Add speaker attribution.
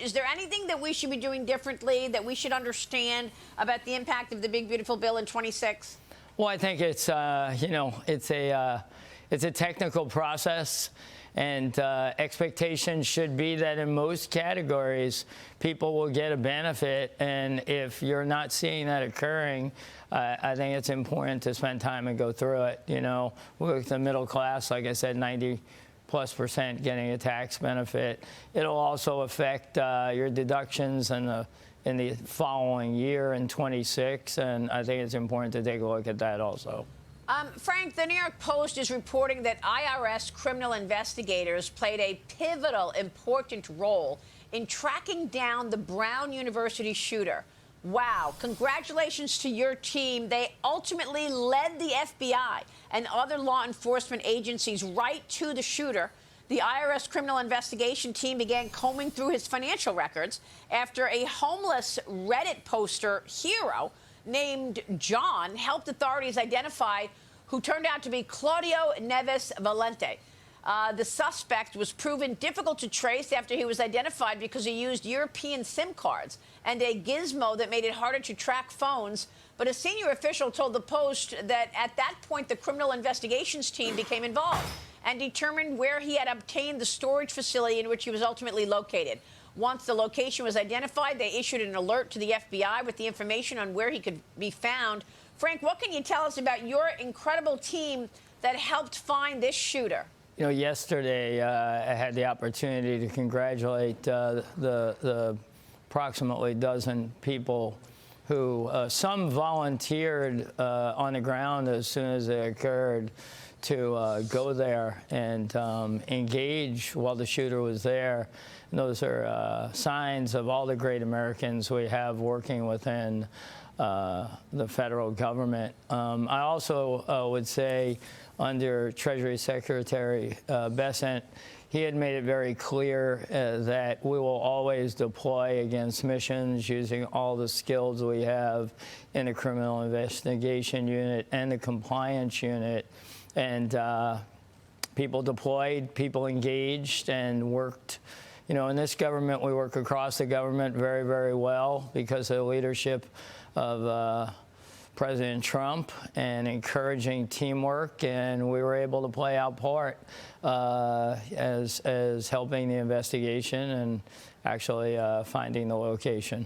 Speaker 1: Is there anything that we should be doing differently, that we should understand about the impact of the big, beautiful bill in 26?
Speaker 2: Well, I think it's, it's a technical process, and expectations should be that in most categories, people will get a benefit. And if you're not seeing that occurring, I think it's important to spend time and go through it. You know, with the middle class, like I said, 90+% getting a tax benefit. It'll also affect your deductions in the following year in 26, and I think it's important to take a look at that also.
Speaker 1: Frank, the New York Post is reporting that IRS criminal investigators played a pivotal, important role in tracking down the Brown University shooter. Wow. Congratulations to your team. They ultimately led the FBI and other law enforcement agencies right to the shooter. The IRS criminal investigation team began combing through his financial records after a homeless Reddit poster hero named John helped authorities identify who turned out to be Claudio Neves Valente. The suspect was proven difficult to trace after he was identified because he used European SIM cards and a gizmo that made it harder to track phones. But a senior official told the Post that at that point, the criminal investigations team became involved and determined where he had obtained the storage facility in which he was ultimately located. Once the location was identified, they issued an alert to the FBI with the information on where he could be found. Frank, what can you tell us about your incredible team that helped find this shooter?
Speaker 2: You know, yesterday I had the opportunity to congratulate the approximately dozen people who some volunteered on the ground as soon as it occurred to go there and engage while the shooter was there. And those are signs of all the great Americans we have working within the federal government. I also would say under Treasury Secretary Bessent, he had made it very clear that we will always deploy against missions using all the skills we have in the criminal investigation unit and the compliance unit. And people deployed, people engaged and worked. You know, in this government, we work across the government very, very well because of the leadership of President Trump and encouraging teamwork, and we were able to play our part as helping the investigation and actually finding the location.